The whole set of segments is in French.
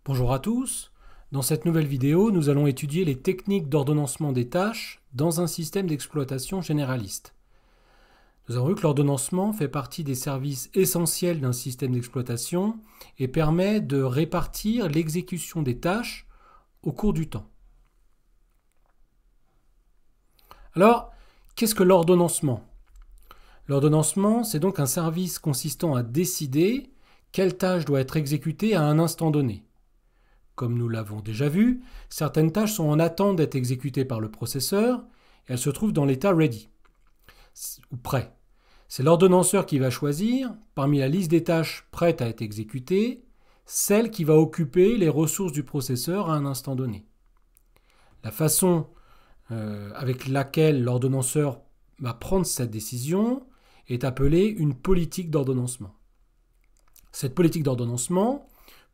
Bonjour à tous. Dans cette nouvelle vidéo, nous allons étudier les techniques d'ordonnancement des tâches dans un système d'exploitation généraliste. Nous avons vu que l'ordonnancement fait partie des services essentiels d'un système d'exploitation et permet de répartir l'exécution des tâches au cours du temps. Alors, qu'est-ce que l'ordonnancement? L'ordonnancement, c'est donc un service consistant à décider quelle tâche doit être exécutée à un instant donné. Comme nous l'avons déjà vu, certaines tâches sont en attente d'être exécutées par le processeur et elles se trouvent dans l'état ready, ou prêt. C'est l'ordonnanceur qui va choisir, parmi la liste des tâches prêtes à être exécutées, celle qui va occuper les ressources du processeur à un instant donné. La façon avec laquelle l'ordonnanceur va prendre cette décision est appelée une politique d'ordonnancement. Cette politique d'ordonnancement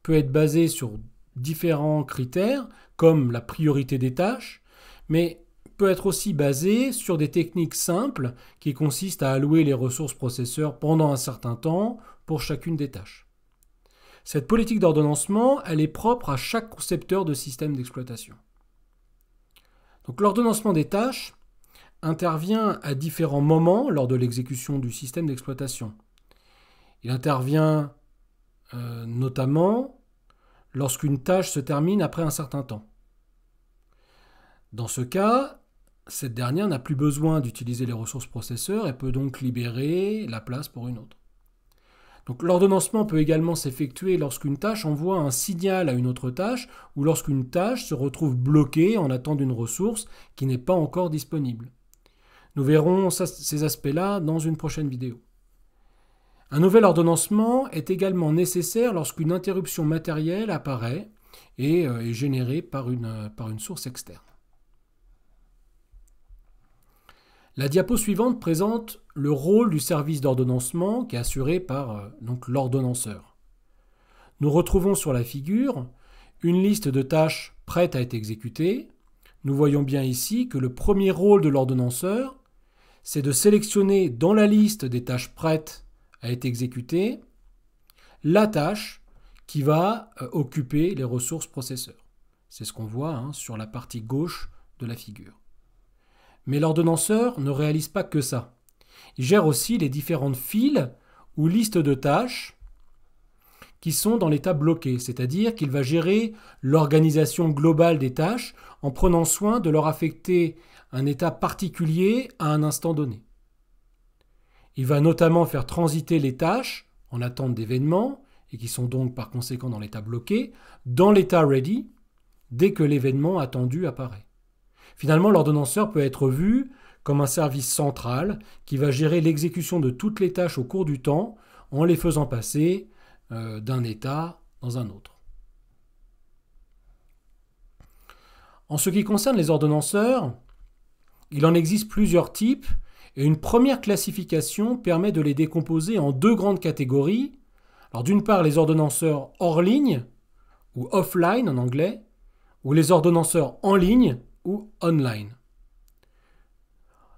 peut être basée sur différents critères, comme la priorité des tâches, mais peut être aussi basée sur des techniques simples qui consistent à allouer les ressources processeurs pendant un certain temps pour chacune des tâches. Cette politique d'ordonnancement, elle est propre à chaque concepteur de système d'exploitation. Donc l'ordonnancement des tâches intervient à différents moments lors de l'exécution du système d'exploitation. Il intervient notamment lorsqu'une tâche se termine après un certain temps. Dans ce cas, cette dernière n'a plus besoin d'utiliser les ressources processeurs et peut donc libérer la place pour une autre. Donc l'ordonnancement peut également s'effectuer lorsqu'une tâche envoie un signal à une autre tâche ou lorsqu'une tâche se retrouve bloquée en attendant d'une ressource qui n'est pas encore disponible. Nous verrons ces aspects-là dans une prochaine vidéo. Un nouvel ordonnancement est également nécessaire lorsqu'une interruption matérielle apparaît et est générée par une source externe. La diapo suivante présente le rôle du service d'ordonnancement qui est assuré par l'ordonnanceur. Nous retrouvons sur la figure une liste de tâches prêtes à être exécutées. Nous voyons bien ici que le premier rôle de l'ordonnanceur, c'est de sélectionner dans la liste des tâches prêtes à être exécutée la tâche qui va occuper les ressources processeurs. C'est ce qu'on voit sur la partie gauche de la figure. Mais l'ordonnanceur ne réalise pas que ça. Il gère aussi les différentes files ou listes de tâches qui sont dans l'état bloqué, c'est-à-dire qu'il va gérer l'organisation globale des tâches en prenant soin de leur affecter un état particulier à un instant donné. Il va notamment faire transiter les tâches en attente d'événements, et qui sont donc par conséquent dans l'état bloqué, dans l'état ready, dès que l'événement attendu apparaît. Finalement, l'ordonnanceur peut être vu comme un service central qui va gérer l'exécution de toutes les tâches au cours du temps en les faisant passer d'un état dans un autre. En ce qui concerne les ordonnanceurs, il en existe plusieurs types et une première classification permet de les décomposer en deux grandes catégories. Alors d'une part, les ordonnanceurs hors ligne, ou offline en anglais, ou les ordonnanceurs en ligne, ou online.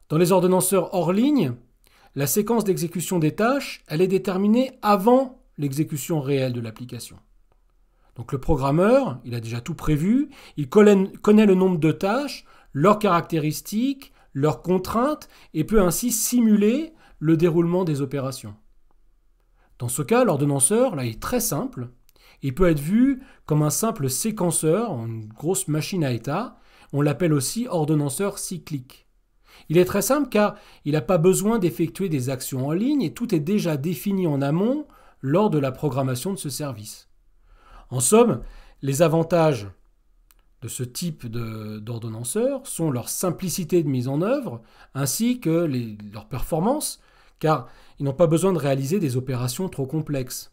Dans les ordonnanceurs hors ligne, la séquence d'exécution des tâches, elle est déterminée avant l'exécution réelle de l'application. Donc le programmeur, il a déjà tout prévu, il connaît le nombre de tâches, leurs caractéristiques, leurs contraintes et peut ainsi simuler le déroulement des opérations. Dans ce cas, l'ordonnanceur, là, est très simple. Il peut être vu comme un simple séquenceur, une grosse machine à état. On l'appelle aussi ordonnanceur cyclique. Il est très simple car il n'a pas besoin d'effectuer des actions en ligne et tout est déjà défini en amont lors de la programmation de ce service. En somme, les avantages de ce type d'ordonnanceur sont leur simplicité de mise en œuvre ainsi que leur performance, car ils n'ont pas besoin de réaliser des opérations trop complexes.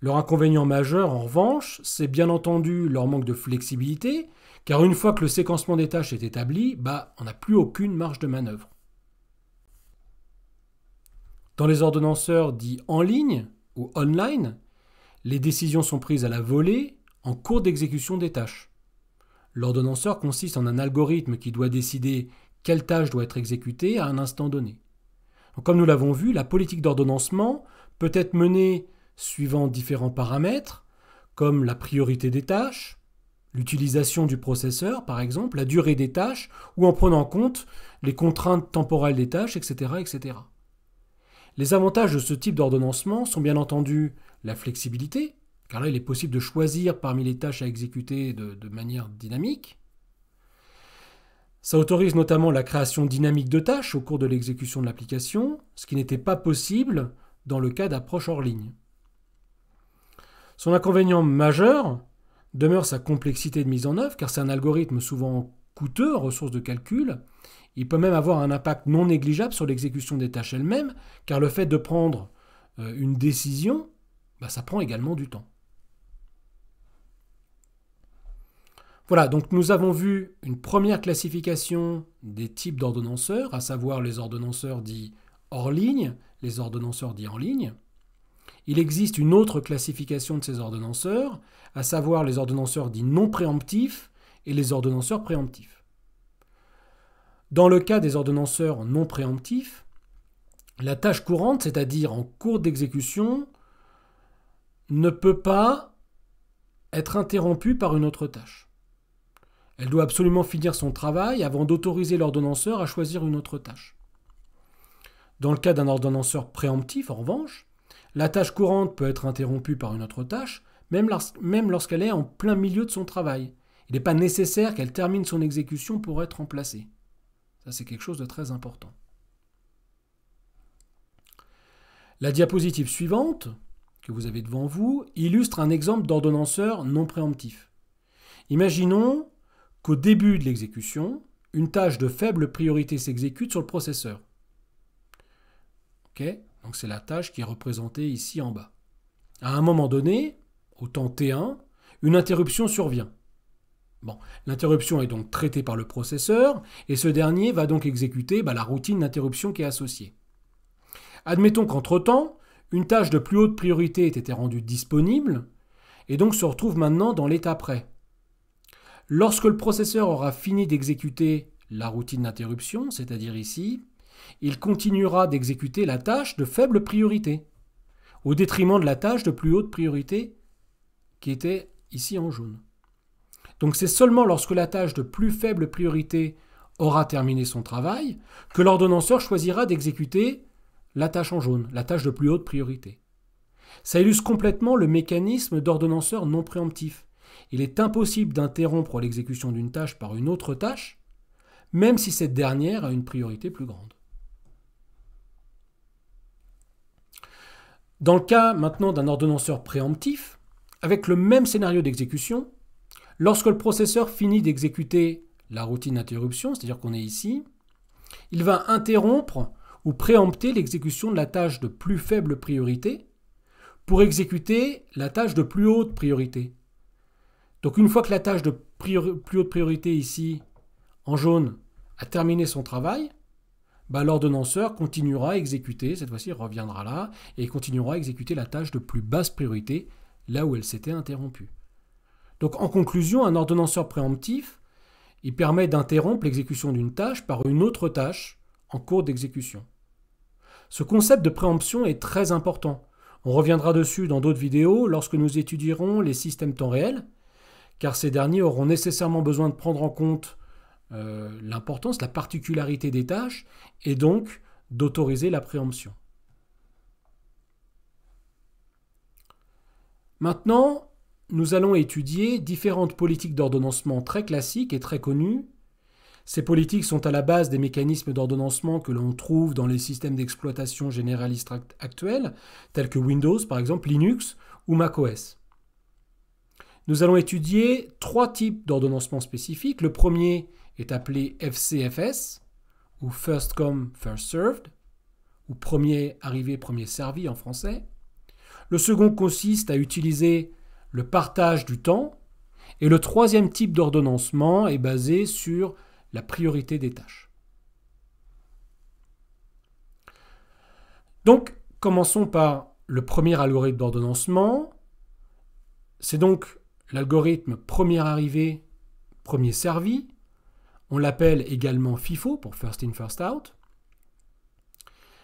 Leur inconvénient majeur, en revanche, c'est bien entendu leur manque de flexibilité, car une fois que le séquencement des tâches est établi, on n'a plus aucune marge de manœuvre. Dans les ordonnanceurs dits en ligne ou online, les décisions sont prises à la volée en cours d'exécution des tâches. L'ordonnanceur consiste en un algorithme qui doit décider quelle tâche doit être exécutée à un instant donné. Donc, comme nous l'avons vu, la politique d'ordonnancement peut être menée suivant différents paramètres, comme la priorité des tâches, l'utilisation du processeur par exemple, la durée des tâches, ou en prenant en compte les contraintes temporelles des tâches, etc., etc. Les avantages de ce type d'ordonnancement sont bien entendu la flexibilité, car là il est possible de choisir parmi les tâches à exécuter de manière dynamique. Ça autorise notamment la création dynamique de tâches au cours de l'exécution de l'application, ce qui n'était pas possible dans le cas d'approche hors ligne. Son inconvénient majeur demeure sa complexité de mise en œuvre, car c'est un algorithme souvent coûteux en ressources de calcul. Il peut même avoir un impact non négligeable sur l'exécution des tâches elles-mêmes, car le fait de prendre une décision, ça prend également du temps. Voilà, donc nous avons vu une première classification des types d'ordonnanceurs, à savoir les ordonnanceurs dits hors ligne, les ordonnanceurs dits en ligne. Il existe une autre classification de ces ordonnanceurs, à savoir les ordonnanceurs dits non préemptifs et les ordonnanceurs préemptifs. Dans le cas des ordonnanceurs non préemptifs, la tâche courante, c'est-à-dire en cours d'exécution, ne peut pas être interrompue par une autre tâche. Elle doit absolument finir son travail avant d'autoriser l'ordonnanceur à choisir une autre tâche. Dans le cas d'un ordonnanceur préemptif, en revanche, la tâche courante peut être interrompue par une autre tâche, même lorsqu'elle est en plein milieu de son travail. Il n'est pas nécessaire qu'elle termine son exécution pour être remplacée. Ça, c'est quelque chose de très important. La diapositive suivante, que vous avez devant vous, illustre un exemple d'ordonnanceur non préemptif. Imaginons qu'au début de l'exécution, une tâche de faible priorité s'exécute sur le processeur. Okay, donc c'est la tâche qui est représentée ici en bas. À un moment donné, au temps T1, une interruption survient. L'interruption est donc traitée par le processeur et ce dernier va donc exécuter la routine d'interruption qui est associée. Admettons qu'entre-temps, une tâche de plus haute priorité ait été rendue disponible et donc se retrouve maintenant dans l'état prêt. Lorsque le processeur aura fini d'exécuter la routine d'interruption, c'est-à-dire ici, il continuera d'exécuter la tâche de faible priorité, au détriment de la tâche de plus haute priorité qui était ici en jaune. Donc c'est seulement lorsque la tâche de plus faible priorité aura terminé son travail que l'ordonnanceur choisira d'exécuter la tâche en jaune, la tâche de plus haute priorité. Ça illustre complètement le mécanisme d'ordonnanceur non préemptif. Il est impossible d'interrompre l'exécution d'une tâche par une autre tâche, même si cette dernière a une priorité plus grande. Dans le cas maintenant d'un ordonnanceur préemptif, avec le même scénario d'exécution, lorsque le processeur finit d'exécuter la routine d'interruption, c'est-à-dire qu'on est ici, il va interrompre ou préempter l'exécution de la tâche de plus faible priorité pour exécuter la tâche de plus haute priorité. Donc une fois que la tâche de plus haute priorité ici, en jaune, a terminé son travail, l'ordonnanceur continuera à exécuter, cette fois-ci il reviendra là, et il continuera à exécuter la tâche de plus basse priorité, là où elle s'était interrompue. Donc en conclusion, un ordonnanceur préemptif, il permet d'interrompre l'exécution d'une tâche par une autre tâche en cours d'exécution. Ce concept de préemption est très important. On reviendra dessus dans d'autres vidéos lorsque nous étudierons les systèmes temps réel, car ces derniers auront nécessairement besoin de prendre en compte l'importance, la particularité des tâches, et donc d'autoriser la préemption. Maintenant, nous allons étudier différentes politiques d'ordonnancement très classiques et très connues. Ces politiques sont à la base des mécanismes d'ordonnancement que l'on trouve dans les systèmes d'exploitation généralistes actuels, tels que Windows, par exemple, Linux ou macOS. Nous allons étudier trois types d'ordonnancement spécifiques. Le premier est appelé FCFS, ou First Come, First Served, ou premier arrivé, premier servi en français. Le second consiste à utiliser le partage du temps. Et le troisième type d'ordonnancement est basé sur la priorité des tâches. Donc, commençons par le premier algorithme d'ordonnancement. C'est donc l'algorithme premier arrivé, premier servi. On l'appelle également FIFO pour First In, First Out.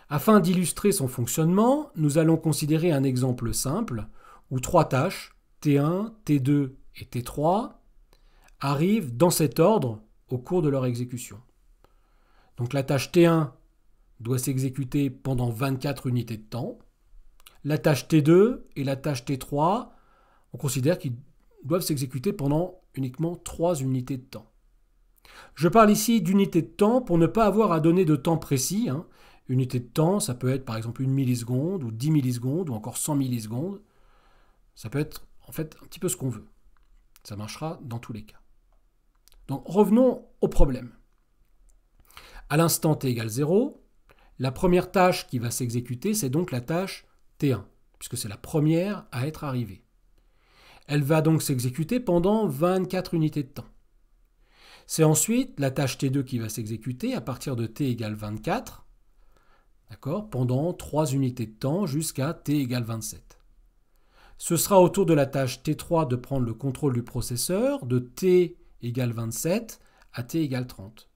Afin d'illustrer son fonctionnement, nous allons considérer un exemple simple où trois tâches, T1, T2 et T3 arrivent dans cet ordre au cours de leur exécution. Donc la tâche T1 doit s'exécuter pendant 24 unités de temps. La tâche T2 et la tâche T3, on considère qu'ils doivent s'exécuter pendant uniquement 3 unités de temps. Je parle ici d'unités de temps pour ne pas avoir à donner de temps précis. Unité de temps, ça peut être par exemple 1 milliseconde, ou 10 millisecondes, ou encore 100 millisecondes. Ça peut être en fait un petit peu ce qu'on veut. Ça marchera dans tous les cas. Donc revenons au problème. À l'instant t égale 0, la première tâche qui va s'exécuter, c'est donc la tâche T1, puisque c'est la première à être arrivée. Elle va donc s'exécuter pendant 24 unités de temps. C'est ensuite la tâche T2 qui va s'exécuter à partir de t égale 24, pendant 3 unités de temps jusqu'à t égale 27. Ce sera au tour de la tâche T3 de prendre le contrôle du processeur de t égale 27 à t égale 30.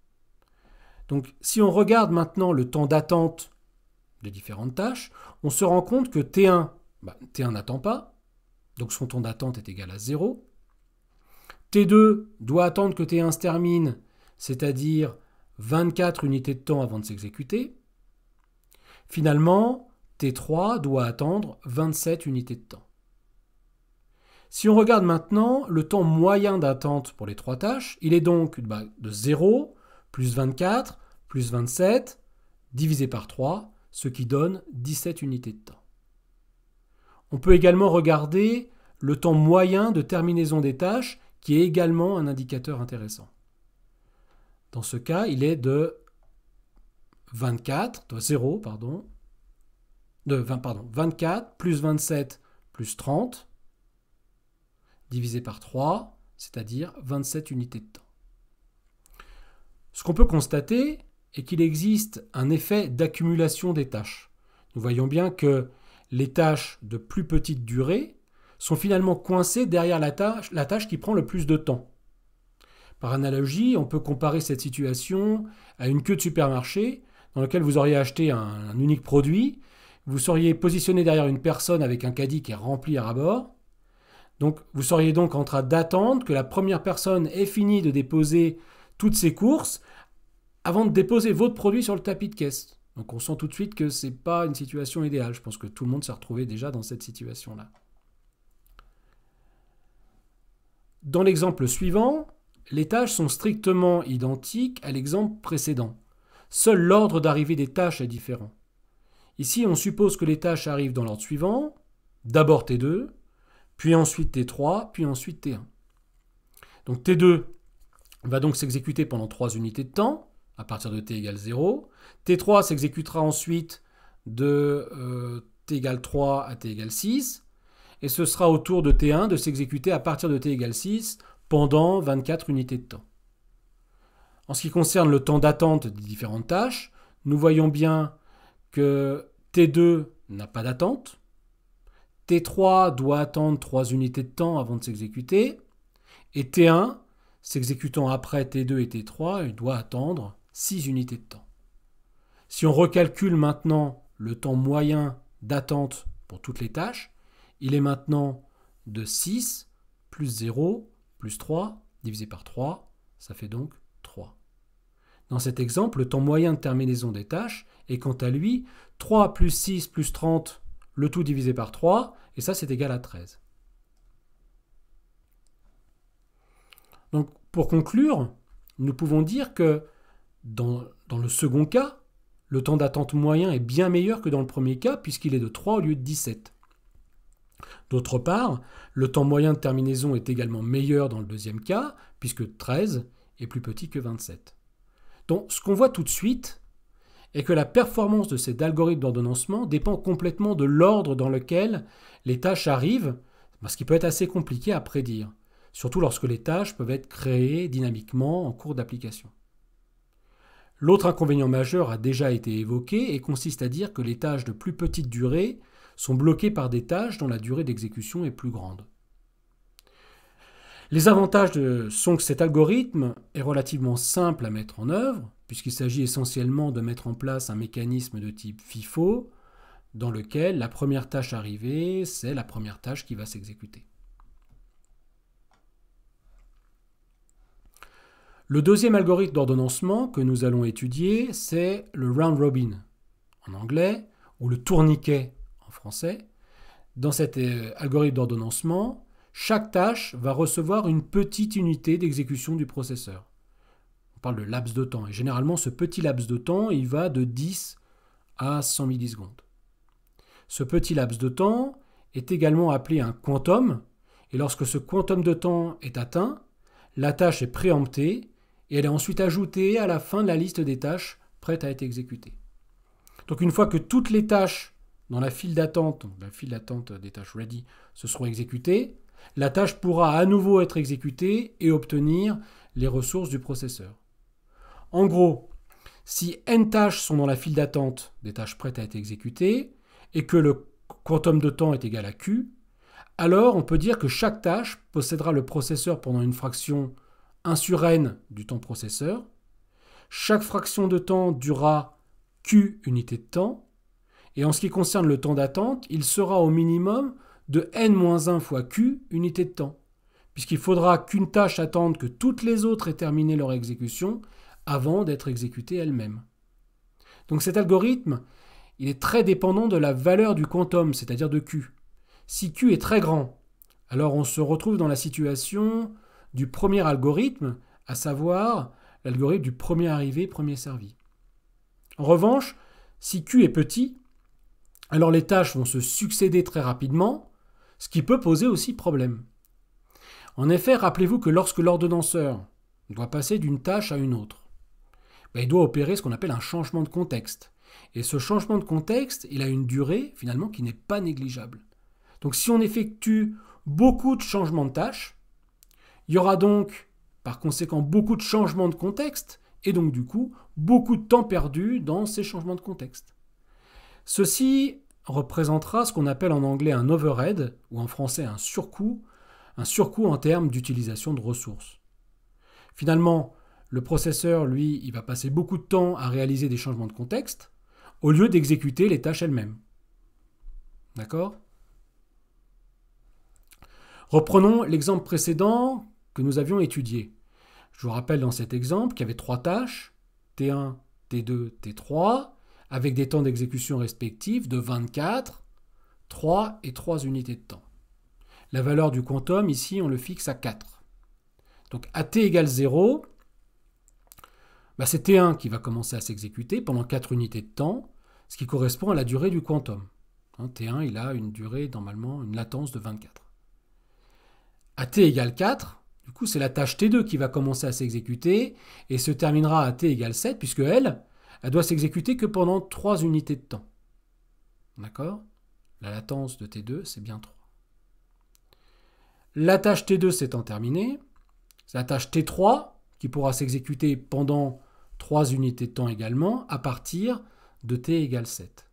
Donc si on regarde maintenant le temps d'attente des différentes tâches, on se rend compte que T1 n'attend pas, donc son temps d'attente est égal à 0. T2 doit attendre que T1 se termine, c'est-à-dire 24 unités de temps avant de s'exécuter. Finalement, T3 doit attendre 27 unités de temps. Si on regarde maintenant le temps moyen d'attente pour les 3 tâches, il est donc de 0 plus 24 plus 27 divisé par 3, ce qui donne 17 unités de temps. On peut également regarder le temps moyen de terminaison des tâches, qui est également un indicateur intéressant. Dans ce cas, il est de 24 plus 27 plus 30 divisé par 3, c'est-à-dire 27 unités de temps. Ce qu'on peut constater est qu'il existe un effet d'accumulation des tâches. Nous voyons bien que les tâches de plus petite durée sont finalement coincées derrière la tâche qui prend le plus de temps. Par analogie, on peut comparer cette situation à une queue de supermarché dans laquelle vous auriez acheté un unique produit, vous seriez positionné derrière une personne avec un caddie qui est rempli à ras-bord. Donc, vous seriez donc en train d'attendre que la première personne ait fini de déposer toutes ses courses avant de déposer votre produit sur le tapis de caisse. Donc on sent tout de suite que ce n'est pas une situation idéale. Je pense que tout le monde s'est retrouvé déjà dans cette situation-là. Dans l'exemple suivant, les tâches sont strictement identiques à l'exemple précédent. Seul l'ordre d'arrivée des tâches est différent. Ici, on suppose que les tâches arrivent dans l'ordre suivant, d'abord T2, puis ensuite T3, puis ensuite T1. Donc T2 va donc s'exécuter pendant 3 unités de temps, à partir de t égale 0. T3 s'exécutera ensuite de t égale 3 à t égale 6. Et ce sera au tour de T1 de s'exécuter à partir de t égale 6 pendant 24 unités de temps. En ce qui concerne le temps d'attente des différentes tâches, nous voyons bien que T2 n'a pas d'attente. T3 doit attendre 3 unités de temps avant de s'exécuter. Et T1, s'exécutant après T2 et T3, il doit attendre 6 unités de temps. Si on recalcule maintenant le temps moyen d'attente pour toutes les tâches, il est maintenant de 6 plus 0 plus 3 divisé par 3, ça fait donc 3. Dans cet exemple, le temps moyen de terminaison des tâches est quant à lui 3 plus 6 plus 30, le tout divisé par 3, et ça c'est égal à 13. Donc pour conclure, nous pouvons dire que dans le second cas, le temps d'attente moyen est bien meilleur que dans le premier cas puisqu'il est de 3 au lieu de 17. D'autre part, le temps moyen de terminaison est également meilleur dans le deuxième cas puisque 13 est plus petit que 27. Donc ce qu'on voit tout de suite est que la performance de cet algorithme d'ordonnancement dépend complètement de l'ordre dans lequel les tâches arrivent, ce qui peut être assez compliqué à prédire, surtout lorsque les tâches peuvent être créées dynamiquement en cours d'application. L'autre inconvénient majeur a déjà été évoqué et consiste à dire que les tâches de plus petite durée sont bloquées par des tâches dont la durée d'exécution est plus grande. Les avantages sont que cet algorithme est relativement simple à mettre en œuvre, puisqu'il s'agit essentiellement de mettre en place un mécanisme de type FIFO, dans lequel la première tâche arrivée, c'est la première tâche qui va s'exécuter. Le deuxième algorithme d'ordonnancement que nous allons étudier, c'est le round robin en anglais, ou le tourniquet en français. Dans cet algorithme d'ordonnancement, chaque tâche va recevoir une petite unité d'exécution du processeur. On parle de laps de temps, et généralement ce petit laps de temps, il va de 10 à 100 millisecondes. Ce petit laps de temps est également appelé un quantum, et lorsque ce quantum de temps est atteint, la tâche est préemptée et elle est ensuite ajoutée à la fin de la liste des tâches prêtes à être exécutées. Donc une fois que toutes les tâches dans la file d'attente, donc la file d'attente des tâches ready, se seront exécutées, la tâche pourra à nouveau être exécutée et obtenir les ressources du processeur. En gros, si n tâches sont dans la file d'attente des tâches prêtes à être exécutées et que le quantum de temps est égal à q, alors on peut dire que chaque tâche possédera le processeur pendant une fraction 1 sur n du temps processeur. Chaque fraction de temps durera q unités de temps. Et en ce qui concerne le temps d'attente, il sera au minimum de n-1 fois q unités de temps, puisqu'il faudra qu'une tâche attende que toutes les autres aient terminé leur exécution avant d'être exécutée elle-même. Donc cet algorithme, il est très dépendant de la valeur du quantum, c'est-à-dire de q. Si q est très grand, alors on se retrouve dans la situation du premier algorithme, à savoir l'algorithme du premier arrivé, premier servi. En revanche, si q est petit, alors les tâches vont se succéder très rapidement, ce qui peut poser aussi problème. En effet, rappelez-vous que lorsque l'ordonnanceur doit passer d'une tâche à une autre, il doit opérer ce qu'on appelle un changement de contexte. Et ce changement de contexte, il a une durée finalement qui n'est pas négligeable. Donc si on effectue beaucoup de changements de tâches, il y aura donc par conséquent beaucoup de changements de contexte et donc du coup beaucoup de temps perdu dans ces changements de contexte. Ceci représentera ce qu'on appelle en anglais un overhead ou en français un surcoût en termes d'utilisation de ressources. Finalement, le processeur, lui, il va passer beaucoup de temps à réaliser des changements de contexte au lieu d'exécuter les tâches elles-mêmes. D'accord ? Reprenons l'exemple précédent que nous avions étudié. Je vous rappelle dans cet exemple qu'il y avait 3 tâches, T1, T2, T3, avec des temps d'exécution respectifs de 24, 3 et 3 unités de temps. La valeur du quantum, ici, on le fixe à 4. Donc à t égale 0, c'est T1 qui va commencer à s'exécuter pendant 4 unités de temps, ce qui correspond à la durée du quantum. T1, il a une durée, normalement, une latence de 24. À t égale 4, du coup, c'est la tâche T2 qui va commencer à s'exécuter et se terminera à t égale 7, puisque elle doit s'exécuter que pendant 3 unités de temps. D'accord ? La latence de T2, c'est bien 3. La tâche T2 s'étant terminée, c'est la tâche T3 qui pourra s'exécuter pendant 3 unités de temps également, à partir de t égale 7.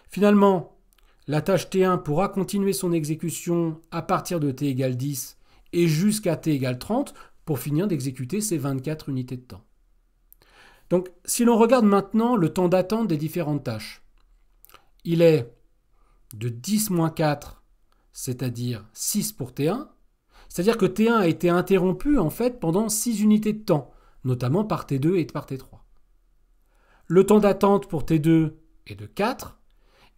Finalement, la tâche T1 pourra continuer son exécution à partir de t égale 10 et jusqu'à t égale 30 pour finir d'exécuter ses 24 unités de temps. Donc, si l'on regarde maintenant le temps d'attente des différentes tâches, il est de 10-4, c'est-à-dire 6 pour T1, c'est-à-dire que T1 a été interrompu en fait pendant 6 unités de temps, notamment par T2 et par T3. Le temps d'attente pour T2 est de 4,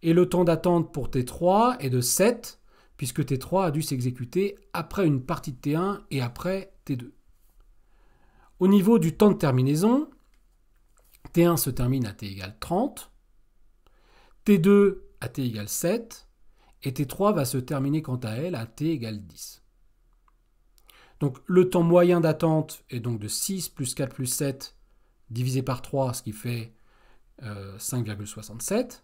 et le temps d'attente pour T3 est de 7, puisque T3 a dû s'exécuter après une partie de T1 et après T2. Au niveau du temps de terminaison, T1 se termine à t égale 30, T2 à t égale 7, et T3 va se terminer quant à elle à t égale 10. Donc le temps moyen d'attente est donc de 6 plus 4 plus 7 divisé par 3, ce qui fait 5,67.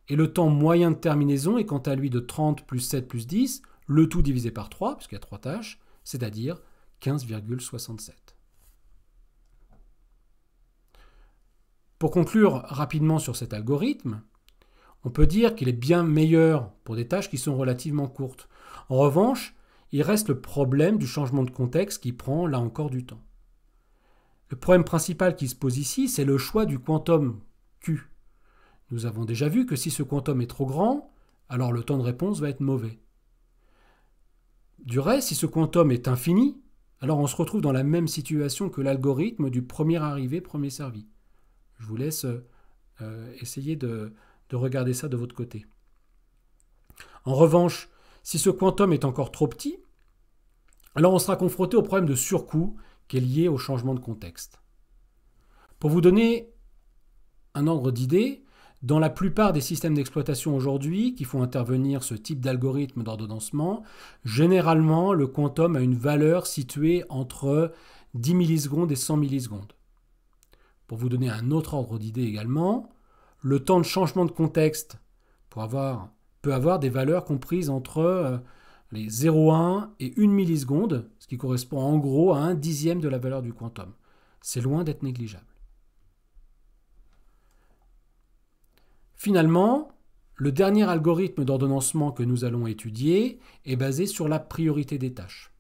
Et le temps moyen de terminaison est quant à lui de 30 plus 7 plus 10, le tout divisé par 3, puisqu'il y a 3 tâches, c'est-à-dire 15,67. Pour conclure rapidement sur cet algorithme, on peut dire qu'il est bien meilleur pour des tâches qui sont relativement courtes. En revanche, il reste le problème du changement de contexte qui prend là encore du temps. Le problème principal qui se pose ici, c'est le choix du quantum Q. Nous avons déjà vu que si ce quantum est trop grand, alors le temps de réponse va être mauvais. Du reste, si ce quantum est infini, alors on se retrouve dans la même situation que l'algorithme du premier arrivé, premier servi. Je vous laisse essayer de regarder ça de votre côté. En revanche, si ce quantum est encore trop petit, alors on sera confronté au problème de surcoût qui est lié au changement de contexte. Pour vous donner un ordre d'idée, dans la plupart des systèmes d'exploitation aujourd'hui qui font intervenir ce type d'algorithme d'ordonnancement, généralement le quantum a une valeur située entre 10 millisecondes et 100 millisecondes. Pour vous donner un autre ordre d'idée également, le temps de changement de contexte peut avoir des valeurs comprises entre les 0,1 et 1 milliseconde, ce qui correspond en gros à 1/10 de la valeur du quantum. C'est loin d'être négligeable. Finalement, le dernier algorithme d'ordonnancement que nous allons étudier est basé sur la priorité des tâches.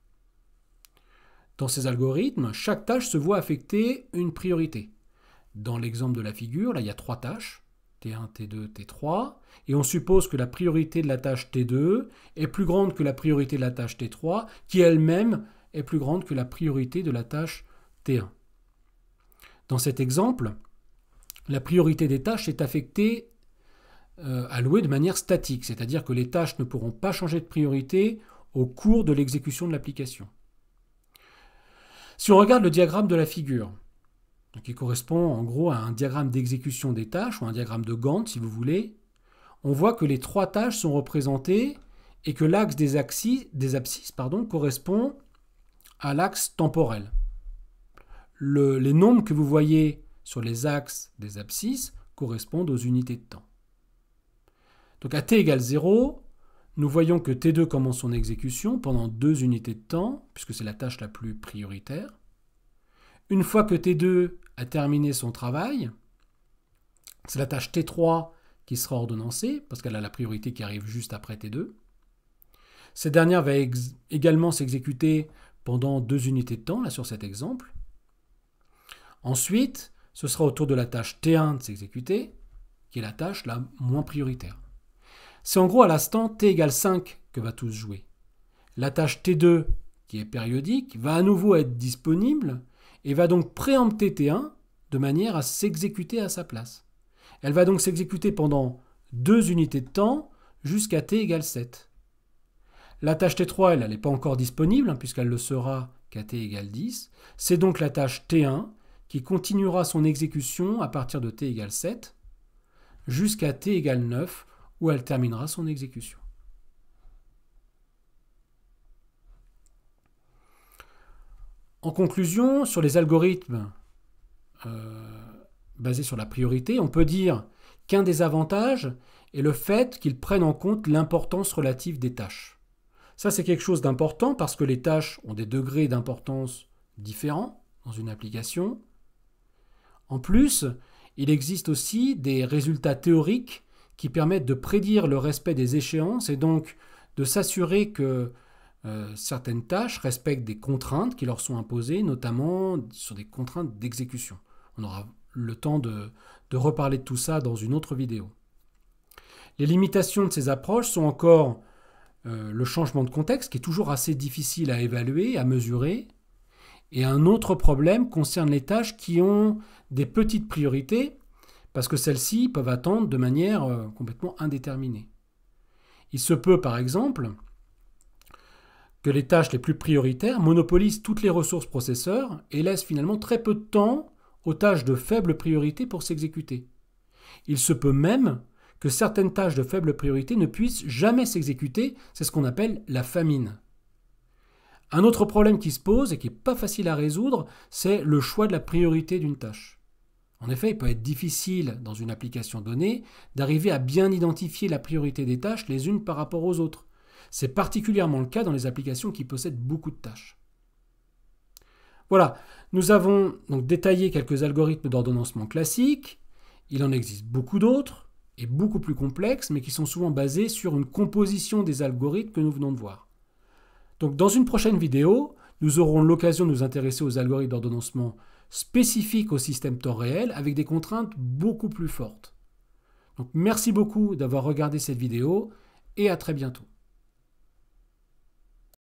Dans ces algorithmes, chaque tâche se voit affecter une priorité. Dans l'exemple de la figure, là, il y a 3 tâches, T1, T2, T3, et on suppose que la priorité de la tâche T2 est plus grande que la priorité de la tâche T3, qui elle-même est plus grande que la priorité de la tâche T1. Dans cet exemple, la priorité des tâches est affectée allouée de manière statique, c'est-à-dire que les tâches ne pourront pas changer de priorité au cours de l'exécution de l'application. Si on regarde le diagramme de la figure, qui correspond en gros à un diagramme d'exécution des tâches, ou un diagramme de Gantt si vous voulez, on voit que les 3 tâches sont représentées et que l'axe des abscisses correspond à l'axe temporel. Les nombres que vous voyez sur les axes des abscisses correspondent aux unités de temps. Donc à t égale 0, nous voyons que T2 commence son exécution pendant 2 unités de temps, puisque c'est la tâche la plus prioritaire. Une fois que T2 a terminé son travail, c'est la tâche T3 qui sera ordonnancée, parce qu'elle a la priorité qui arrive juste après T2. Cette dernière va également s'exécuter pendant 2 unités de temps, là sur cet exemple. Ensuite, ce sera au tour de la tâche T1 de s'exécuter, qui est la tâche la moins prioritaire. C'est en gros à l'instant t égale 5 que va tout se jouer. La tâche T2, qui est périodique, va à nouveau être disponible et va donc préempter T1 de manière à s'exécuter à sa place. Elle va donc s'exécuter pendant 2 unités de temps jusqu'à t égale 7. La tâche T3, elle n'est pas encore disponible, puisqu'elle le sera qu'à t égale 10. C'est donc la tâche T1 qui continuera son exécution à partir de t égale 7 jusqu'à t égale 9, où elle terminera son exécution. En conclusion, sur les algorithmes basés sur la priorité, on peut dire qu'un des avantages est le fait qu'ils prennent en compte l'importance relative des tâches. Ça, c'est quelque chose d'important parce que les tâches ont des degrés d'importance différents dans une application. En plus, il existe aussi des résultats théoriques qui permettent de prédire le respect des échéances et donc de s'assurer que certaines tâches respectent des contraintes qui leur sont imposées, notamment sur des contraintes d'exécution. On aura le temps de reparler de tout ça dans une autre vidéo. Les limitations de ces approches sont encore le changement de contexte, qui est toujours assez difficile à évaluer, à mesurer, et un autre problème concerne les tâches qui ont des petites priorités, parce que celles-ci peuvent attendre de manière complètement indéterminée. Il se peut, par exemple, que les tâches les plus prioritaires monopolisent toutes les ressources processeurs et laissent finalement très peu de temps aux tâches de faible priorité pour s'exécuter. Il se peut même que certaines tâches de faible priorité ne puissent jamais s'exécuter, c'est ce qu'on appelle la famine. Un autre problème qui se pose et qui n'est pas facile à résoudre, c'est le choix de la priorité d'une tâche. En effet, il peut être difficile, dans une application donnée, d'arriver à bien identifier la priorité des tâches les unes par rapport aux autres. C'est particulièrement le cas dans les applications qui possèdent beaucoup de tâches. Voilà, nous avons donc détaillé quelques algorithmes d'ordonnancement classiques. Il en existe beaucoup d'autres, et beaucoup plus complexes, mais qui sont souvent basés sur une composition des algorithmes que nous venons de voir. Donc dans une prochaine vidéo, nous aurons l'occasion de nous intéresser aux algorithmes d'ordonnancement spécifiques au système temps réel avec des contraintes beaucoup plus fortes. Donc merci beaucoup d'avoir regardé cette vidéo et à très bientôt.